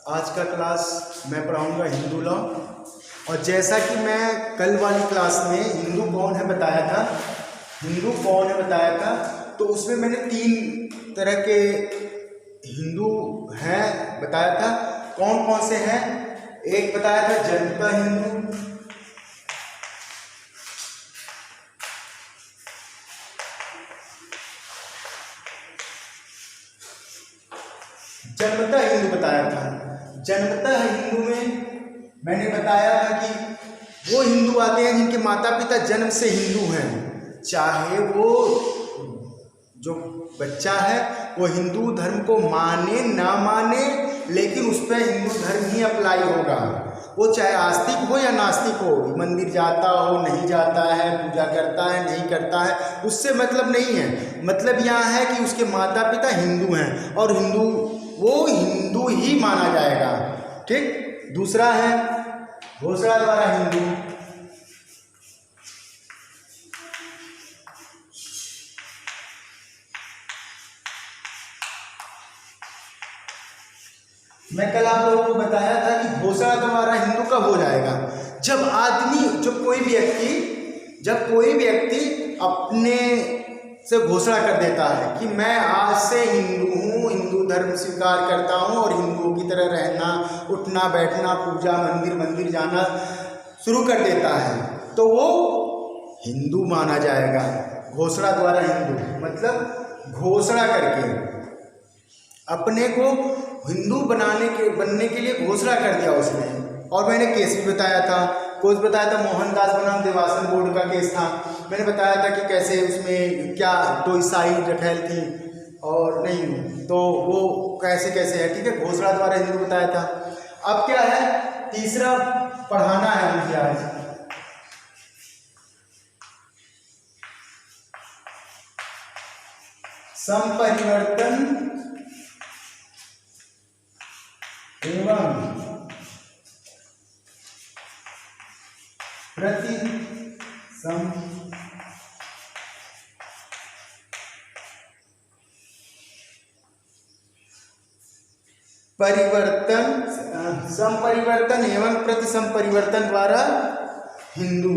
आज का क्लास मैं पढ़ाऊंगा हिंदू लॉ। और जैसा कि मैं कल वाली क्लास में हिंदू कौन है बताया था, तो उसमें मैंने 3 तरह के हिंदू हैं बताया था। कौन कौन से हैं? एक बताया था जन्मतः हिंदू, जन्मतः हिंदू बताया था। जन्मतः हिंदू में मैंने बताया था कि वो हिंदू आते हैं जिनके माता पिता जन्म से हिंदू हैं, चाहे वो जो बच्चा है वो हिंदू धर्म को माने ना माने, लेकिन उस पर हिंदू धर्म ही अप्लाई होगा। वो चाहे आस्तिक हो या नास्तिक हो, मंदिर जाता हो नहीं जाता है, पूजा करता है नहीं करता है, उससे मतलब नहीं है। मतलब यहाँ है कि उसके माता पिता हिंदू हैं और वो हिंदू ही माना जाएगा। ठीक। दूसरा है घोषणा द्वारा हिंदू। मैं कल आप लोगों को बताया था कि घोषणा द्वारा हिंदू कब हो जाएगा? जब कोई व्यक्ति अपने से घोषणा कर देता है कि मैं आज से हिंदू हूँ, हिंदू धर्म स्वीकार करता हूँ और हिंदुओं की तरह रहना, उठना बैठना, पूजा मंदिर जाना शुरू कर देता है, तो वो हिंदू माना जाएगा। घोषणा द्वारा हिंदू मतलब घोषणा करके अपने को हिंदू बनने के लिए घोषणा कर दिया उसने। और मैंने केस भी बताया था, मोहनदास बनाम देवासन बोर्ड का केस था। मैंने बताया था कि कैसे उसमें क्या तो ईसाई रखेल थी और नहीं, तो वो कैसे है। ठीक है, घोषणा द्वारा हिंदू बताया था। अब क्या है, तीसरा पढ़ाना है मुझे आज। संपरिवर्तन एवं संपरिवर्तन एवं प्रतिसंपरिवर्तन द्वारा हिंदू।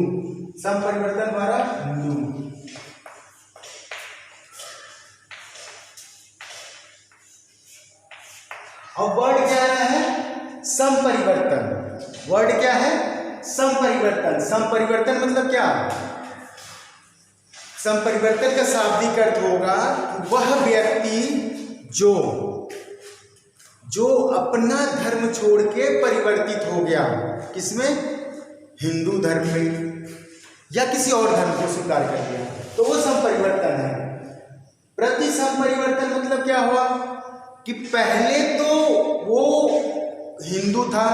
संपरिवर्तन द्वारा हिंदू। अब वर्ड क्या है? संपरिवर्तन। वर्ड क्या है? संपरिवर्तन। संपरिवर्तन मतलब क्या? संपरिवर्तन का शाब्दिक अर्थ होगा वह व्यक्ति जो अपना धर्म छोड़ के परिवर्तित हो गया। किसमें? हिंदू धर्म में, या किसी और धर्म को स्वीकार कर लिया, तो वो संपरिवर्तन है। प्रतिसंपरिवर्तन मतलब क्या हुआ कि पहले तो वो हिंदू था,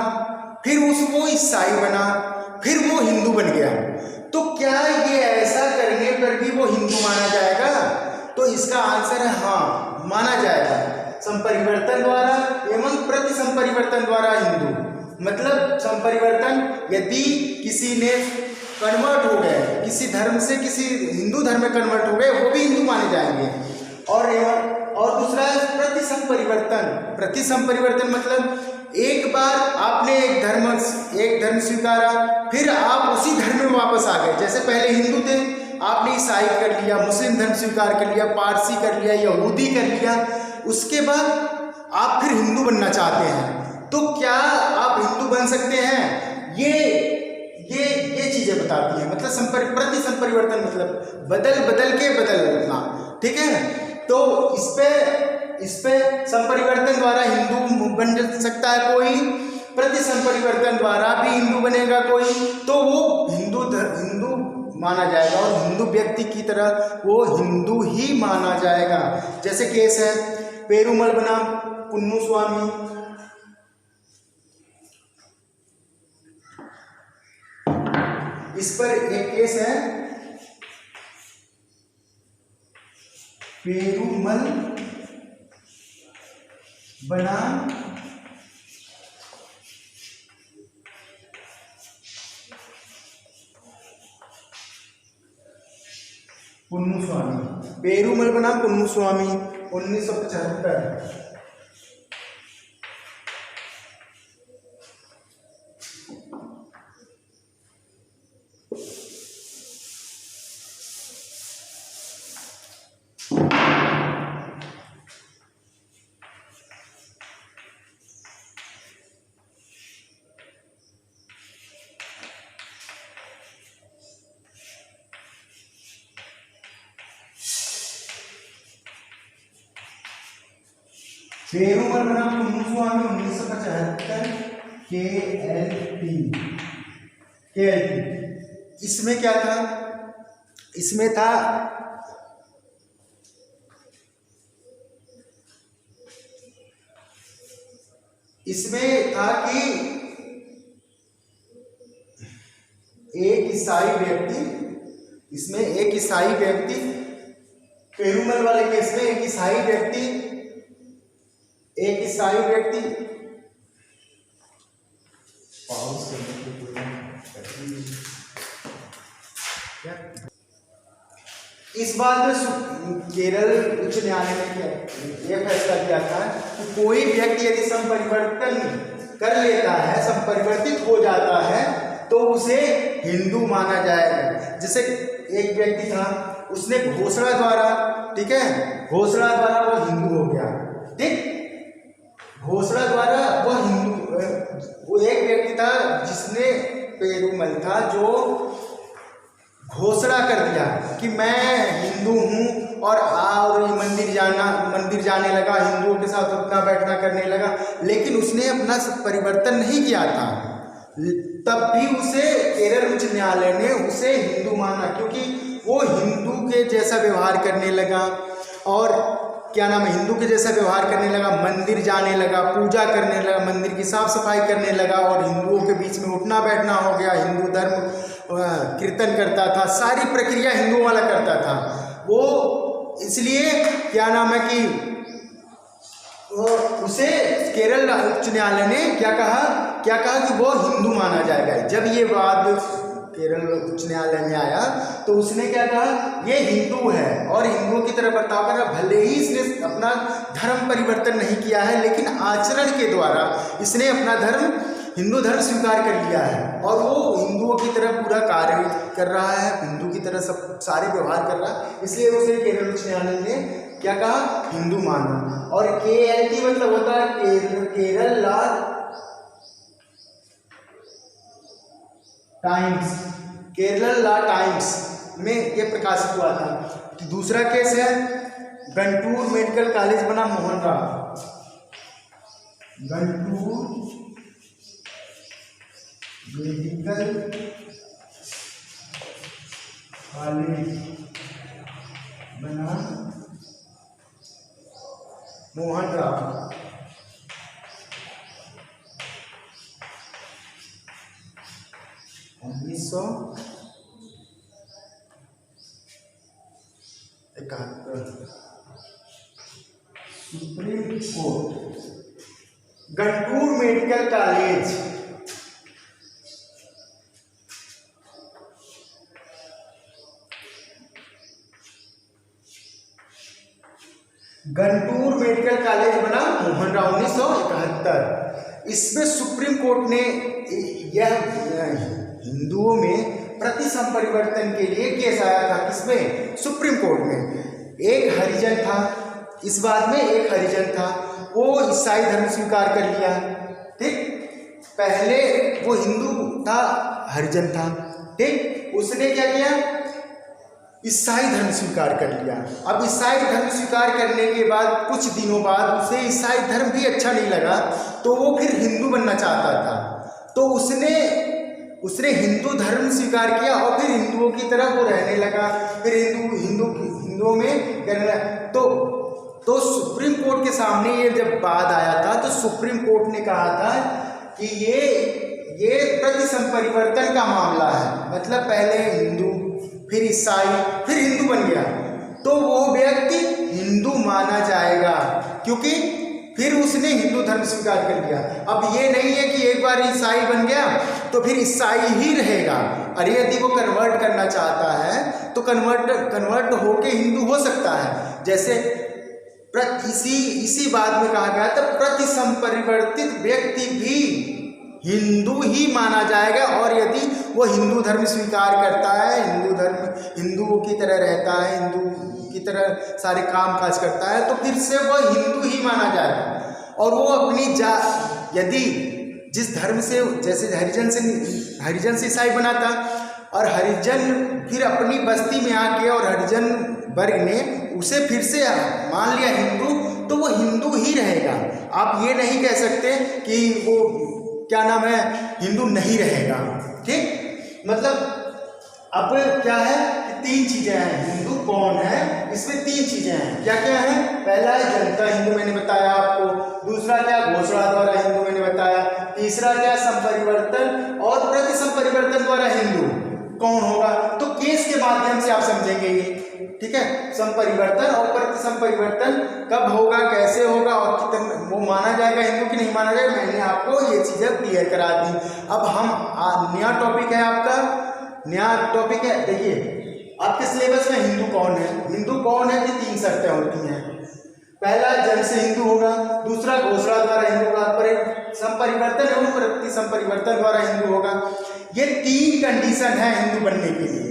फिर वो ईसाई बना, फिर वो हिंदू बन गया। तो क्या ये ऐसा करने पर भी वो हिंदू माना जाएगा? तो इसका आंसर है हाँ, माना जाएगा। संपरिवर्तन द्वारा एवं प्रतिसंपरिवर्तन द्वारा हिंदू मतलब संपरिवर्तन, यदि किसी ने कन्वर्ट हो गए, किसी धर्म से किसी हिंदू धर्म में कन्वर्ट हो गए, वो भी हिंदू माने जाएंगे। और दूसरा है प्रतिसंपरिवर्तन। प्रतिसंपरिवर्तन मतलब एक बार आपने एक धर्म स्वीकारा, फिर आप उसी धर्म में वापस आ गए। जैसे पहले हिंदू थे, आपने ईसाई कर लिया, मुस्लिम धर्म स्वीकार कर लिया, पारसी कर लिया, यहूदी कर लिया, उसके बाद आप फिर हिंदू बनना चाहते हैं, तो क्या आप हिंदू बन सकते हैं? ये चीजें बताती हैं। मतलब प्रतिसंपरिवर्तन मतलब बदल के बदलना। ठीक है, तो इस पे संपरिवर्तन द्वारा हिंदू बन सकता है कोई, प्रतिसंपरिवर्तन द्वारा भी हिंदू बनेगा कोई, तो वो हिंदू माना जाएगा और हिंदू व्यक्ति की तरह वो हिंदू ही माना जाएगा। जैसे केस है पेरुमल बनाम कुन्नुस्वामी। इस पर एक केस है पेरुमल बनाम कुन्नुस्वामी। पेरुमल बनाम कुन्नुस्वामी 1975। पेरूमल बना 1975 KLP। इसमें क्या था, इसमें था कि एक ईसाई व्यक्ति, पेरूमल वाले केस में एक ईसाई व्यक्ति इस बात में केरल उच्च न्यायालय ने यह फैसला किया था कि कोई व्यक्ति यदि संपरिवर्तन कर लेता है, संपरिवर्तित हो जाता है, तो उसे हिंदू माना जाएगा। जैसे एक व्यक्ति था, उसने घोषणा द्वारा, ठीक है, घोषणा द्वारा वो हिंदू हो गया, ठीक, घोषणा द्वारा वो हिंदू, वो एक व्यक्ति था जिसने, पेरूमल था, जो घोषणा कर दिया कि मैं हिंदू हूँ और मंदिर जाने लगा, हिंदुओं के साथ उठना बैठना करने लगा, लेकिन उसने अपना परिवर्तन नहीं किया था, तब भी उसे केरल उच्च न्यायालय ने उसे हिंदू माना, क्योंकि वो हिंदू के जैसा व्यवहार करने लगा, और क्या नाम है, हिंदू के जैसा व्यवहार करने लगा, मंदिर जाने लगा, पूजा करने लगा, मंदिर की साफ सफाई करने लगा, और हिंदुओं के बीच में उठना बैठना हो गया, हिंदू धर्म कीर्तन करता था, सारी प्रक्रिया हिंदुओं वाला करता था वो। इसलिए क्या नाम है कि उसे केरल उच्च न्यायालय ने क्या कहा कि वो हिंदू माना जाएगा। जब ये बात केरल उच्च न्यायालय में आया तो उसने क्या कहा, ये हिंदू है और हिंदुओं की तरह बर्ताव कर रहा, भले ही इसने अपना धर्म परिवर्तन नहीं किया है, लेकिन आचरण के द्वारा इसने अपना हिंदू धर्म स्वीकार कर लिया है, और वो हिंदुओं की तरह पूरा कार्य कर रहा है, हिंदू की तरह सब सारे व्यवहार कर रहा है, इसलिए उसे केरल उच्च न्यायालय ने क्या कहा, हिंदू माना। और KLT मतलब होता है Kerala law times, Kerala law times में ये प्रकाशित हुआ था। दूसरा केस है गंटूर मेडिकल कॉलेज बना मोहन राव, गंटूर मेडिकल कॉलेज बना Mohan Rao, 1971। Supreme court, Guntur medical college, Guntur medical college बना मोहन राव 1971। इसमें सुप्रीम कोर्ट ने यह हिंदुओं में प्रति संपरिवर्तन के लिए केस आया था। किसमें? सुप्रीम कोर्ट में। एक हरिजन था, इस बात में एक हरिजन था, वो ईसाई धर्म स्वीकार कर लिया, ठीक। पहले वो हिंदू था, हरिजन था, ठीक। उसने क्या किया, ईसाई धर्म स्वीकार कर लिया। अब ईसाई धर्म स्वीकार करने के बाद कुछ दिनों बाद उसे ईसाई धर्म भी अच्छा नहीं लगा, तो वो फिर हिंदू बनना चाहता था। तो उसने हिंदू धर्म स्वीकार किया और फिर हिंदुओं की तरह वो रहने लगा, फिर हिंदुओं में करने लगा। तो सुप्रीम कोर्ट के सामने ये जब बात आया था तो सुप्रीम कोर्ट ने कहा था कि ये प्रति संपरिवर्तन का मामला है, मतलब पहले हिंदू फिर ईसाई फिर हिंदू बन गया, तो वो व्यक्ति हिंदू माना जाएगा, क्योंकि फिर उसने हिंदू धर्म स्वीकार कर लिया। अब ये नहीं है कि एक बार ईसाई बन गया तो फिर ईसाई ही रहेगा। अरे यदि वो कन्वर्ट करना चाहता है तो कन्वर्ट होके हिंदू हो सकता है। जैसे इसी बात में कहा गया था, प्रति संपरिवर्तित व्यक्ति भी हिंदू ही माना जाएगा, और यदि वो हिंदू धर्म स्वीकार करता है, हिंदुओं की तरह रहता है, हिंदू की तरह सारे काम काज करता है, तो फिर से वो हिंदू ही माना जाएगा। और वो अपनी यदि जिस धर्म से, जैसे हरिजन से ईसाई बना था, और हरिजन फिर अपनी बस्ती में आके और हरिजन वर्ग ने उसे फिर से मान लिया हिंदू, तो वो हिंदू ही रहेगा। आप ये नहीं कह सकते कि वो क्या नाम है हिंदू नहीं रहेगा। ठीक, मतलब अब क्या है कि तीन चीजें हैं। हिंदू कौन है, इसमें तीन चीजें हैं। क्या क्या है? पहला है जनता हिंदू, मैंने बताया आपको। दूसरा क्या? घोषणा द्वारा हिंदू, मैंने बताया। तीसरा क्या? संपरिवर्तन और प्रति संपरिवर्तन द्वारा हिंदू। कौन होगा? तो केस के माध्यम से आप समझेंगे ये। ठीक है, संपरिवर्तन और प्रति संपरिवर्तन कब होगा, कैसे होगा और कितने वो माना जाएगा हिंदू की नहीं माना जाएगा, मैंने आपको ये चीजें क्लियर करा दी। अब हम नया टॉपिक है आपका, नया टॉपिक है। देखिए आपके सिलेबस में हिंदू कौन है, हिंदू कौन है कि तीन शर्तें होती हैं। पहला जन्म से हिंदू होगा, दूसरा घोषणा द्वारा हिंदू होगा, संपरिवर्तन एवं प्रति संपरिवर्तन द्वारा हिंदू होगा। ये तीन कंडीशन है हिंदू बनने के लिए।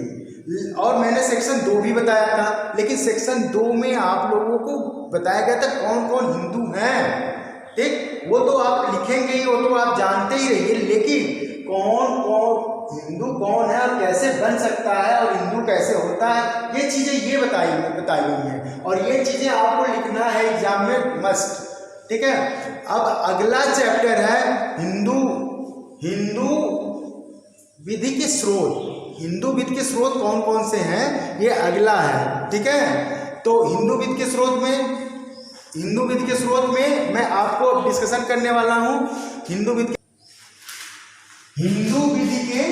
और मैंने सेक्शन 2 भी बताया था, लेकिन सेक्शन 2 में आप लोगों को बताया गया था कौन कौन हिंदू हैं। ठीक, वो तो आप लिखेंगे ही, वो तो आप जानते ही रहिए, लेकिन कौन कौन हिंदू कौन है और कैसे बन सकता है और हिंदू कैसे होता है, ये चीजें ये बताई हुई हैं। और ये चीजें आपको लिखना है एग्जाम में मस्ट। ठीक है, अब अगला चैप्टर है हिंदू विधि के स्रोत। हिंदू विधि के स्रोत कौन कौन से हैं, ये अगला है। ठीक है, तो हिंदू विधि के स्रोत में मैं आपको डिस्कशन करने वाला हूं। हिंदू विधि के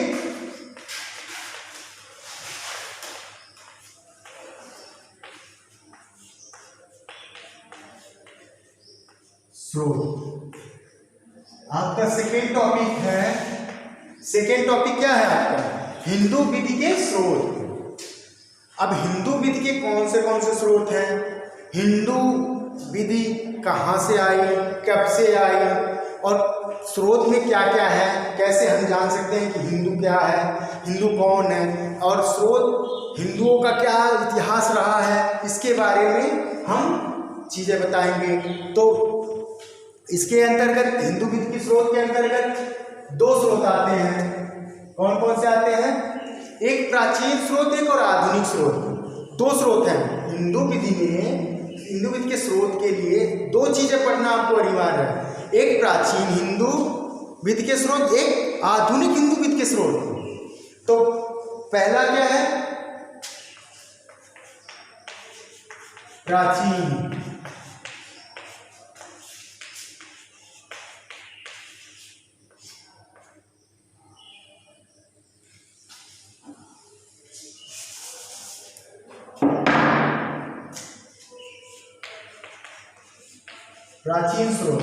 स्रोत आपका सेकेंड टॉपिक है। सेकेंड टॉपिक क्या है आपका? हिंदू विधि के स्रोत। अब हिंदू विधि के कौन से स्रोत हैं, हिंदू विधि कहाँ से आई, कब से आई और स्रोत में क्या क्या है, कैसे हम जान सकते हैं कि हिंदू क्या है, हिंदू कौन है, और स्रोत हिंदुओं का क्या इतिहास रहा है, इसके बारे में हम चीजें बताएंगे। तो इसके अंतर्गत हिंदू विधि के स्रोत के अंतर्गत 2 स्रोत आते हैं। कौन कौन से आते हैं? एक प्राचीन स्रोत, एक और आधुनिक स्रोत। 2 स्रोत हैं हिंदू विधि में। हिंदू विधि के स्रोत के लिए 2 चीजें पढ़ना आपको अनिवार्य है, एक प्राचीन हिंदू विधि के स्रोत, एक आधुनिक हिंदू विधि के स्रोत। तो पहला क्या है? प्राचीन। प्राचीन स्रोत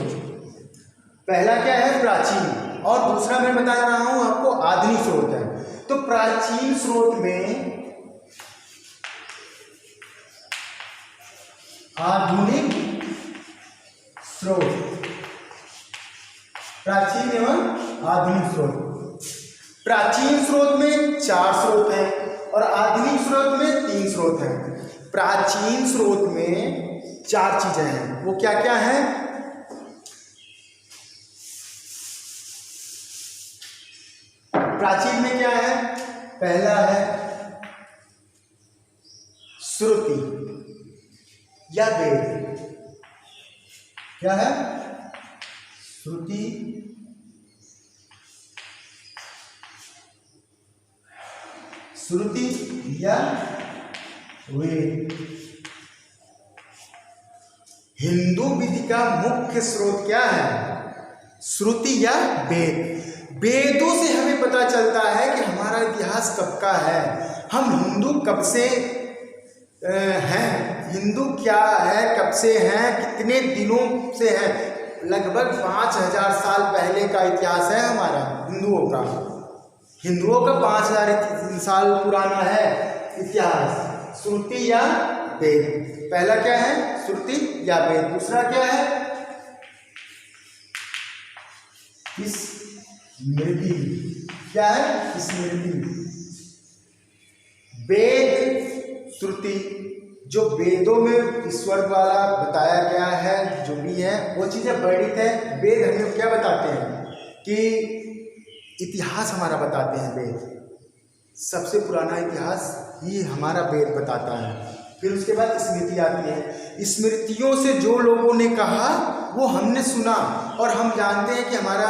पहला क्या है? प्राचीन। और दूसरा मैं बता रहा हूं आपको आधुनिक स्रोत है। तो प्राचीन स्रोत में आधुनिक स्रोत, प्राचीन एवं आधुनिक स्रोत। प्राचीन स्रोत में 4 स्रोत हैं और आधुनिक स्रोत में 3 स्रोत हैं। प्राचीन स्रोत में 4 चीजें हैं, वो क्या क्या है? प्राचीन में क्या है? पहला है श्रुति या वेद। क्या है? श्रुति, श्रुति या वेद। हिंदू विधि का मुख्य स्रोत क्या है? श्रुति या वेद। वेदों से हमें पता चलता है कि हमारा इतिहास कब का है, हम हिंदू कब से हैं, हिंदू क्या है, कब से हैं, कितने दिनों से हैं। लगभग 5000 साल पहले का इतिहास है हमारा हिंदुओं का। हिंदुओं का 5000 साल पुराना है इतिहास। श्रुति या वेद, पहला क्या है? श्रुति या वेद। दूसरा क्या है? स्मृति। क्या है? स्मृति। वेद, श्रुति, जो वेदों में ईश्वर द्वारा बताया गया है, जो भी है वो चीजें वर्णित है। वेद हमें क्या बताते हैं कि इतिहास हमारा बताते हैं। वेद सबसे पुराना इतिहास ही हमारा वेद बताता है। फिर उसके बाद स्मृति आती है। स्मृतियों से जो लोगों ने कहा वो हमने सुना, और हम जानते हैं कि हमारा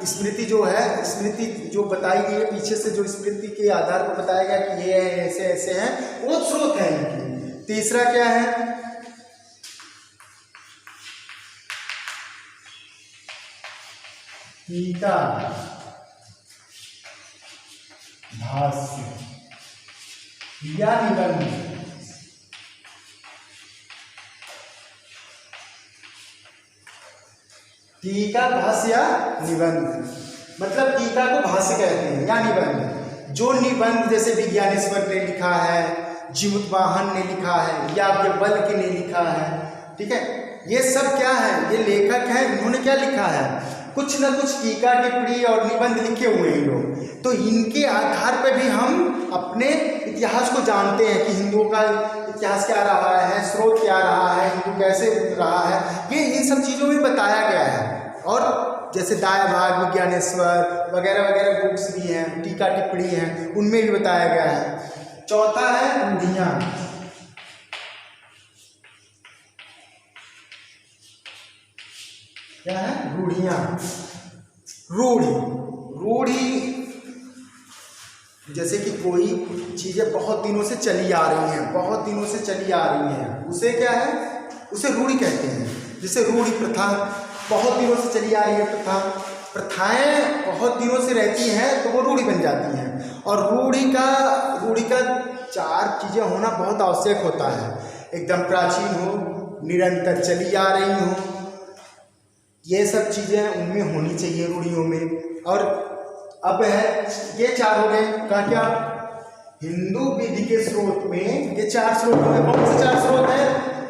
स्मृति जो है, स्मृति जो बताई गई है पीछे से, जो स्मृति के आधार पर बताया गया कि ये है, ऐसे ऐसे हैं, वो स्रोत है इनकी। तीसरा क्या है? टीका भाष्य या निबंध। टीका भाष्य या निबंध, मतलब टीका को भाष्य कहते हैं या निबंध। जो निबंध जैसे विज्ञानेश्वर ने लिखा है, जीवुतवाहन ने लिखा है, याज्ञवल्क्य ने लिखा है, ठीक है, ये सब क्या है? ये लेखक हैं, इन्होंने क्या लिखा है? कुछ ना कुछ टीका टिप्पणी और निबंध लिखे हुए हैं लोग। तो इनके आधार पर भी हम अपने इतिहास को जानते हैं कि हिंदुओं का इतिहास क्या रहा है, स्रोत क्या रहा है, हिंदू कैसे रहा है, ये इन सब चीज़ों में बताया गया है। और जैसे दाया भाग, विज्ञानेश्वर वगैरह वगैरह बुक्स भी हैं, टीका टिप्पणी हैं, उनमें भी बताया गया है। चौथा है रूढ़ियाँ। क्या है? रूढ़ियाँ। रूढ़ी जैसे कि कोई चीजें बहुत दिनों से चली आ रही हैं, बहुत दिनों से चली आ रही हैं, उसे क्या है? उसे रूढ़ी कहते हैं। जैसे रूढ़ी प्रथा, बहुत दिनों से चली आ रही है प्रथा, प्रथाएं बहुत दिनों से रहती हैं तो वो रूढ़ी बन जाती हैं। और रूढ़ी का 4 चीजें होना बहुत आवश्यक होता है। एकदम प्राचीन हो, निरंतर चली आ रही हो, ये सब चीज़ें उनमें होनी चाहिए रूढ़ियों में। और अब है ये 4 हो गए का क्या? हिंदू विधि के स्रोत में ये 4 स्रोत हैं। कौन से 4 स्रोत हैं?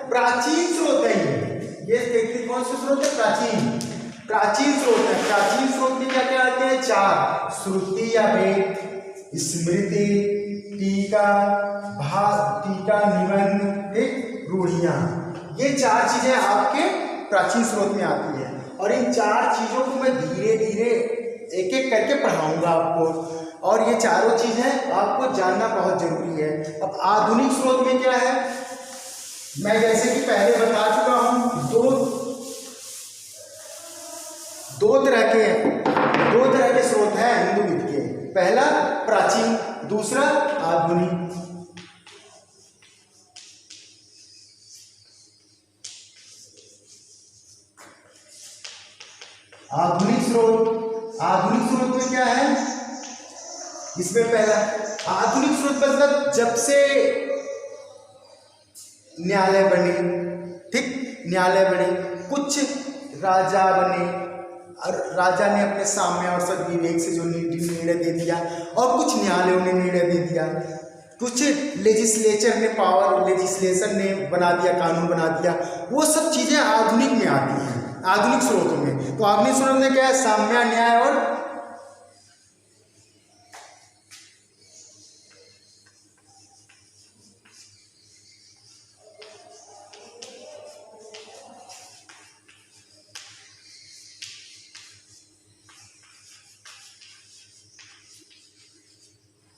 प्राचीन स्रोत हैं ये देखिए कौन से स्रोत है? प्राचीन स्रोत है। प्राचीन स्रोत में क्या क्या आते हैं? 4, श्रुति या वेद, स्मृति, टीका निबंध, एक रूढ़ियाँ। ये 4 चीजें आपके प्राचीन स्रोत में आती है। और इन 4 चीजों को मैं धीरे धीरे एक एक करके पढ़ाऊंगा आपको, और ये चारों चीजें आपको जानना बहुत जरूरी है। अब आधुनिक स्रोत में क्या है? मैं जैसे कि पहले बता चुका हूं, दो तरह के स्रोत हैं हिंदू विधि के। पहला प्राचीन, दूसरा आधुनिक। आधुनिक स्रोत में क्या है? इसमें पहला आधुनिक स्रोत मतलब जब से न्यायालय बने, ठीक, न्यायालय बने, कुछ राजा बने और राजा ने अपने साम्य और सद्विवेक से जो निर्णय दे दिया, और कुछ न्यायालयों ने निर्णय दे दिया, कुछ लेजिस्लेशन ने बना दिया, कानून बना दिया। वो सब चीजें आधुनिक में आती हैं, आधुनिक स्रोतों में। तो आधुनिक स्रोत में क्या है? साम्य, न्याय और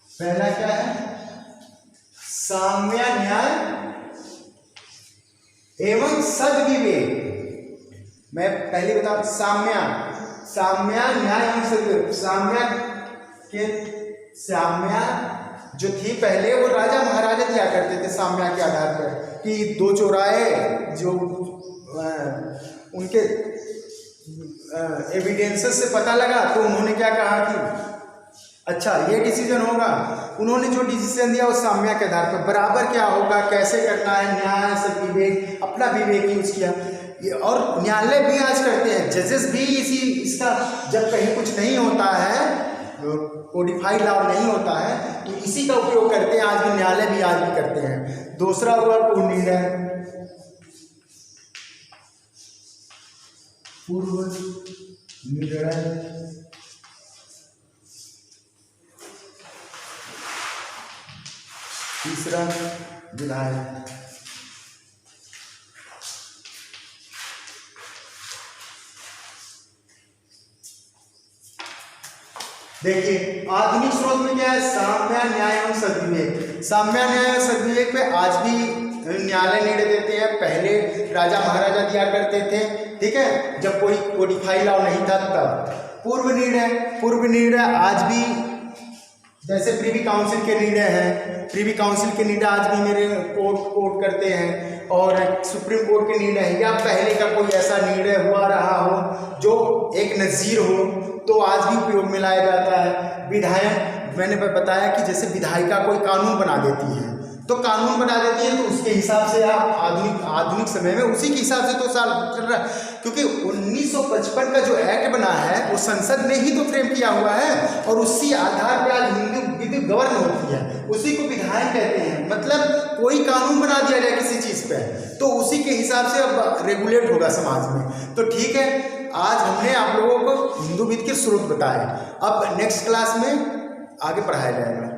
पहला क्या है? साम्य, न्याय एवं सद्विवेक। मैं पहले बता, साम्य, न्याय एवं सद्विवेक। साम्य जो थी पहले, वो राजा महाराजा दिया करते थे साम्य के आधार पर, कि 2 चौराहे जो उनके एविडेंसेस से पता लगा, तो उन्होंने क्या कहा कि अच्छा ये डिसीजन होगा। उन्होंने जो डिसीजन दिया वो साम्य के आधार पर, बराबर क्या होगा, कैसे करना है, न्याय सद्विवेक, अपना विवेक यूज किया। और न्यायालय भी आज करते हैं, जजेस भी इसका जब कहीं कुछ नहीं होता है, कोडिफाइड लॉ नहीं होता है, तो इसी का उपयोग करते हैं। आज भी न्यायालय भी आज भी करते हैं। दूसरा हुआ पूर्व निर्णय। तीसरा विधायक। देखिए आधुनिक स्रोत में क्या है? साम्य, न्याय एवं सद्विवेक। साम्य, न्याय एवं सद्विवेक पे आज भी न्यायालय निर्णय देते हैं, पहले राजा महाराजा दिया करते थे, ठीक है, जब कोई कोडिफाई लॉ नहीं था तब। पूर्व निर्णय आज भी जैसे प्रीवी काउंसिल के निर्णय हैं, प्रीवी काउंसिल के निर्णय आज भी मेरे कोर्ट करते हैं, और सुप्रीम कोर्ट के निर्णय है, या पहले का कोई ऐसा निर्णय हुआ रहा हो जो एक नज़ीर हो तो आज भी उपयोग में लाया जाता है। विधायक, मैंने बताया कि जैसे विधायिका कोई कानून बना देती है तो कानून बना देती है तो उसके हिसाब से आप आधुनिक समय में उसी के हिसाब से तो साल चल रहा है, क्योंकि 1955 का जो एक्ट बना है वो संसद ने ही तो फ्रेम किया हुआ है, और उसी आधार पर आज हिंदू विधि गवर्न होती है, उसी को विधायन कहते हैं। मतलब कोई कानून बना दिया जाए किसी चीज़ पे तो उसी के हिसाब से अब रेगुलेट होगा समाज में। तो ठीक है, आज हमने आप लोगों को हिंदू विधि के स्रोत बताए, अब नेक्स्ट क्लास में आगे पढ़ाया जाएगा।